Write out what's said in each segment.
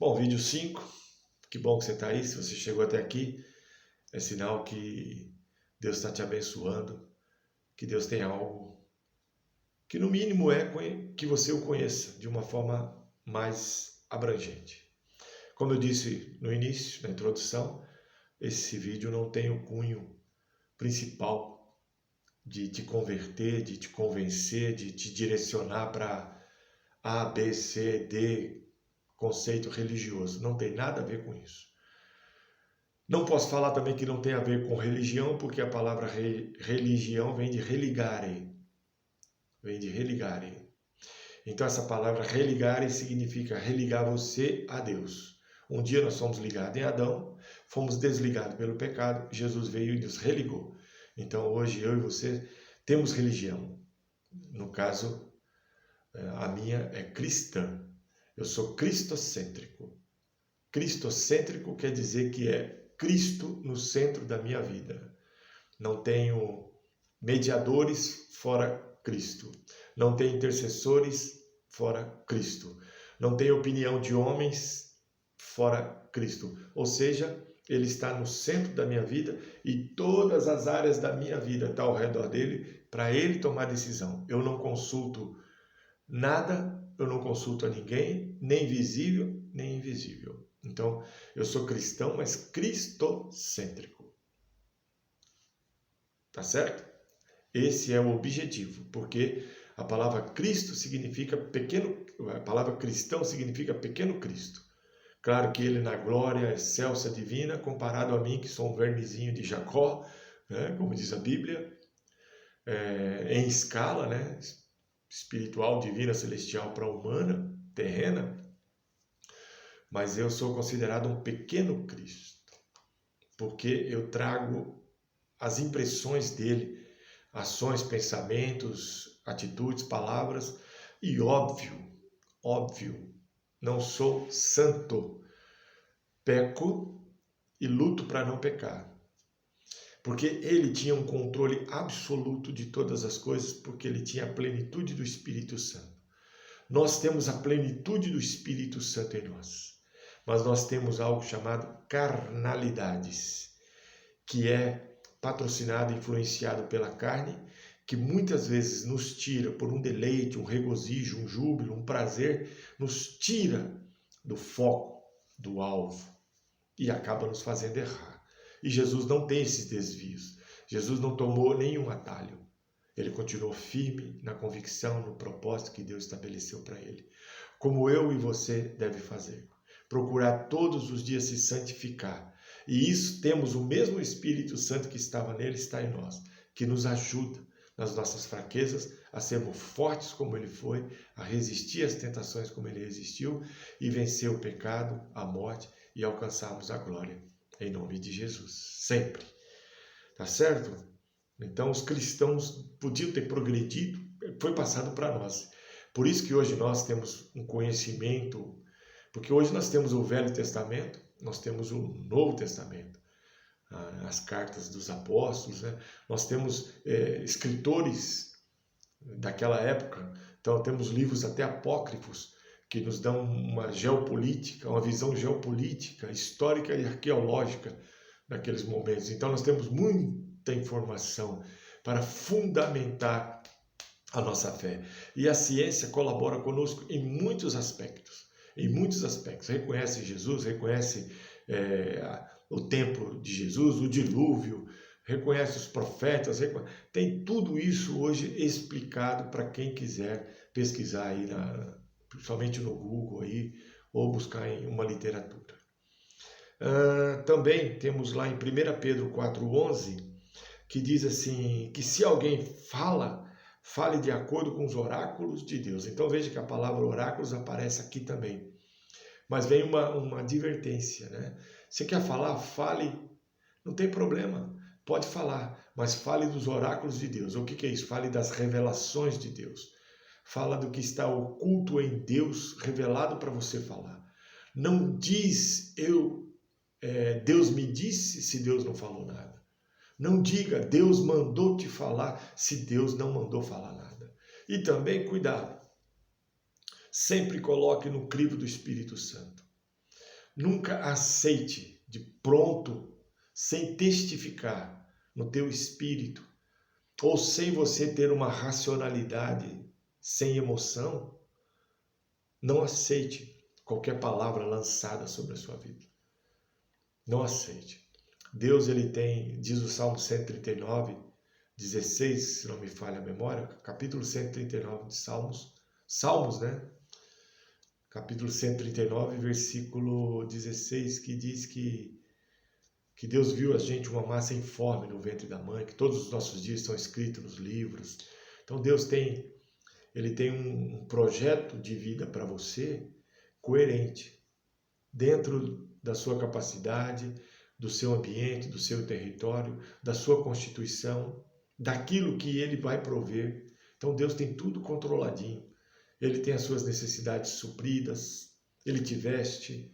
Bom, vídeo 5, que bom que você está aí, se você chegou até aqui, é sinal que Deus está te abençoando, que Deus tem algo que no mínimo é que você o conheça de uma forma mais abrangente. Como eu disse no início, na introdução, esse vídeo não tem o cunho principal de te converter, de te convencer, de te direcionar para A, B, C, D, conceito religioso. Não tem nada a ver com isso. Não posso falar também que não tem a ver com religião, porque a palavra religião vem de religare. Vem de religare. Então essa palavra religare significa religar você a Deus. Um dia nós fomos ligados em Adão, fomos desligados pelo pecado, Jesus veio e nos religou. Então hoje eu e você temos religião. No caso, a minha é cristã. Eu sou cristocêntrico. Cristocêntrico quer dizer que é Cristo no centro da minha vida. Não tenho mediadores fora Cristo. Não tenho intercessores fora Cristo. Não tenho opinião de homens fora Cristo. Ou seja, Ele está no centro da minha vida e todas as áreas da minha vida estão ao redor dele para Ele tomar decisão. Eu não consulto nada, eu não consulto a ninguém, nem visível, nem invisível. Então, eu sou cristão, mas cristocêntrico. Tá certo? Esse é o objetivo, porque a palavra Cristo significa pequeno, a palavra cristão significa pequeno Cristo. Claro que ele na glória excelsa divina, comparado a mim, que sou um vermezinho de Jacó, né, como diz a Bíblia, em escala, né, espiritual, divina, celestial para humana, terrena, mas eu sou considerado um pequeno Cristo, porque eu trago as impressões dele, ações, pensamentos, atitudes, palavras, e óbvio, não sou santo, peco e luto para não pecar, porque ele tinha um controle absoluto de todas as coisas, porque ele tinha a plenitude do Espírito Santo. Nós temos a plenitude do Espírito Santo em nós. Mas nós temos algo chamado carnalidades, que é patrocinado e influenciado pela carne, que muitas vezes nos tira por um deleite, um regozijo, um júbilo, um prazer, nos tira do foco, do alvo, e acaba nos fazendo errar. E Jesus não tem esses desvios. Jesus não tomou nenhum atalho. Ele continuou firme na convicção, no propósito que Deus estabeleceu para ele. Como eu e você deve fazer. Procurar todos os dias se santificar. E isso temos o mesmo Espírito Santo que estava nele, está em nós, que nos ajuda nas nossas fraquezas a sermos fortes como ele foi, a resistir às tentações como ele resistiu e vencer o pecado, a morte e alcançarmos a glória. Em nome de Jesus, sempre. Tá certo? Então os cristãos podiam ter progredido, foi passado para nós. Por isso que hoje nós temos um conhecimento, porque hoje nós temos o Velho Testamento, nós temos o Novo Testamento, as cartas dos apóstolos, né? Nós temos escritores daquela época, então temos livros até apócrifos que nos dão uma geopolítica, uma visão geopolítica, histórica e arqueológica naqueles momentos. Então nós temos muita informação para fundamentar a nossa fé. E a ciência colabora conosco em muitos aspectos. Em muitos aspectos. Reconhece Jesus, reconhece o templo de Jesus, o dilúvio, reconhece os profetas, tem tudo isso hoje explicado para quem quiser pesquisar aí, principalmente no Google aí, ou buscar em uma literatura. Também temos lá em 1 Pedro 4,11, que diz assim, que se alguém fale de acordo com os oráculos de Deus. Então veja que a palavra oráculos aparece aqui também. Mas vem uma advertência, né? Você quer falar? Fale, não tem problema, pode falar, mas fale dos oráculos de Deus. O que é isso? Fale das revelações de Deus. Fala do que está oculto em Deus, revelado para você falar. Não diz, Deus me disse, se Deus não falou nada. Não diga, Deus mandou te falar, se Deus não mandou falar nada. E também, cuidado, sempre coloque no crivo do Espírito Santo. Nunca aceite de pronto, sem testificar no teu espírito, ou sem você ter uma racionalidade, sem emoção, não aceite qualquer palavra lançada sobre a sua vida. Não aceite. Deus, ele tem, diz o Salmo 139, 16, se não me falha a memória, capítulo 139 de Salmos, né? Capítulo 139, versículo 16, que diz que Deus viu a gente uma massa informe no ventre da mãe, que todos os nossos dias estão escritos nos livros. Então Deus ele tem um projeto de vida para você coerente, dentro da sua capacidade, do seu ambiente, do seu território, da sua constituição, daquilo que ele vai prover. Então Deus tem tudo controladinho. Ele tem as suas necessidades supridas, ele te veste.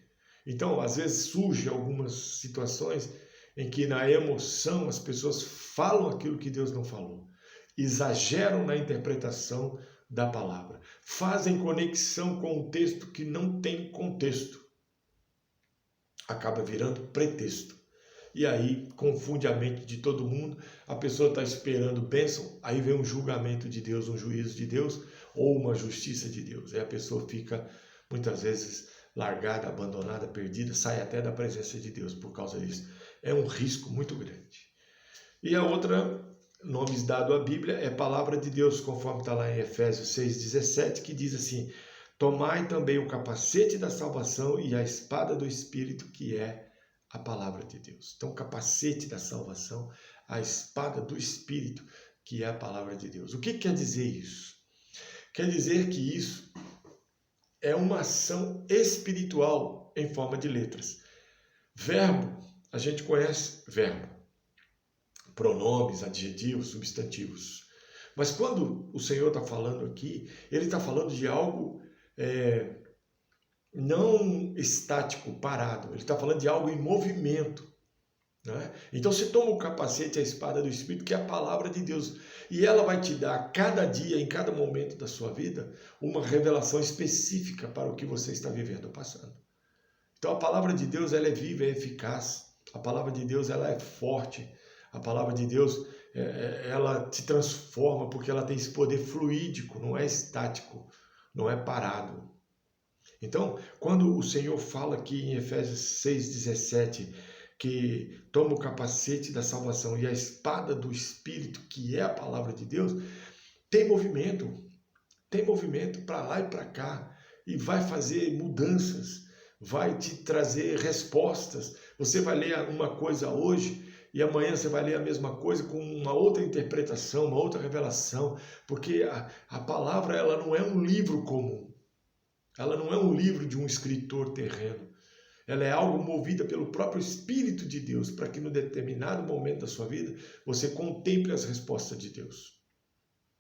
Então, às vezes surgem algumas situações em que na emoção as pessoas falam aquilo que Deus não falou, exageram na interpretação da palavra, fazem conexão com um texto que não tem contexto, acaba virando pretexto. E aí confunde a mente de todo mundo, a pessoa está esperando bênção, aí vem um julgamento de Deus, um juízo de Deus, ou uma justiça de Deus. Aí a pessoa fica, muitas vezes, largada, abandonada, perdida, sai até da presença de Deus por causa disso. É um risco muito grande. E a outra, nomes dado à Bíblia, é palavra de Deus, conforme está lá em Efésios 6,17, que diz assim: tomai também o capacete da salvação e a espada do Espírito, que é a palavra de Deus. Então, o capacete da salvação, a espada do Espírito, que é a palavra de Deus. O que quer dizer isso? Quer dizer que isso é uma ação espiritual em forma de letras. Verbo, a gente conhece verbo, pronomes, adjetivos, substantivos. Mas quando o Senhor está falando aqui, ele está falando de algo não estático, parado. Ele está falando de algo em movimento. Né? Então você toma o capacete, a espada do Espírito, que é a palavra de Deus. E ela vai te dar, cada dia, em cada momento da sua vida, uma revelação específica para o que você está vivendo ou passando. Então a palavra de Deus, ela é viva, é eficaz. A palavra de Deus, ela é forte. A palavra de Deus, ela te transforma, porque ela tem esse poder fluídico, não é estático, não é parado. Então, quando o Senhor fala aqui em Efésios 6,17, que toma o capacete da salvação e a espada do Espírito, que é a palavra de Deus, tem movimento para lá e para cá, e vai fazer mudanças, vai te trazer respostas. Você vai ler uma coisa hoje, e amanhã você vai ler a mesma coisa com uma outra interpretação, uma outra revelação, porque a palavra, ela não é um livro comum. Ela não é um livro de um escritor terreno. Ela é algo movida pelo próprio Espírito de Deus, para que no determinado momento da sua vida, você contemple as respostas de Deus.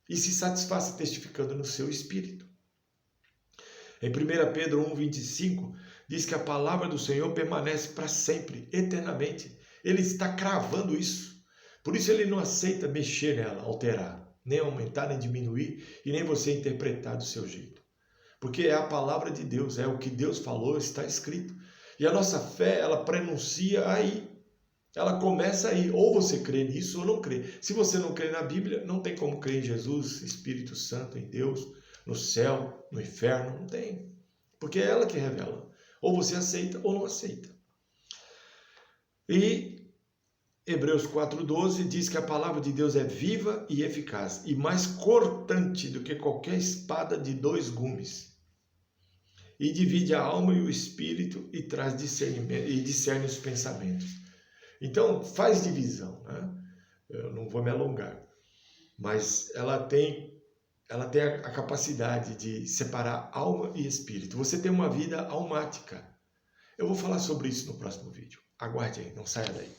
E se satisfaça testificando no seu espírito. Em 1 Pedro 1,25, diz que a palavra do Senhor permanece para sempre, eternamente. Ele está cravando isso. Por isso ele não aceita mexer nela, alterar, nem aumentar, nem diminuir, e nem você interpretar do seu jeito. Porque é a palavra de Deus, é o que Deus falou, está escrito. E a nossa fé, ela prenuncia aí. Ela começa aí. Ou você crê nisso ou não crê. Se você não crê na Bíblia, não tem como crer em Jesus, Espírito Santo, em Deus, no céu, no inferno. Não tem. Porque é ela que revela. Ou você aceita ou não aceita. E Hebreus 4,12 diz que a palavra de Deus é viva e eficaz, e mais cortante do que qualquer espada de 2 gumes. E divide a alma e o espírito e traz discernimento, e discerne os pensamentos. Então, faz divisão, né? Eu não vou me alongar, mas ela tem a capacidade de separar alma e espírito. Você tem uma vida almática. Eu vou falar sobre isso no próximo vídeo. Aguarde aí, não saia daí.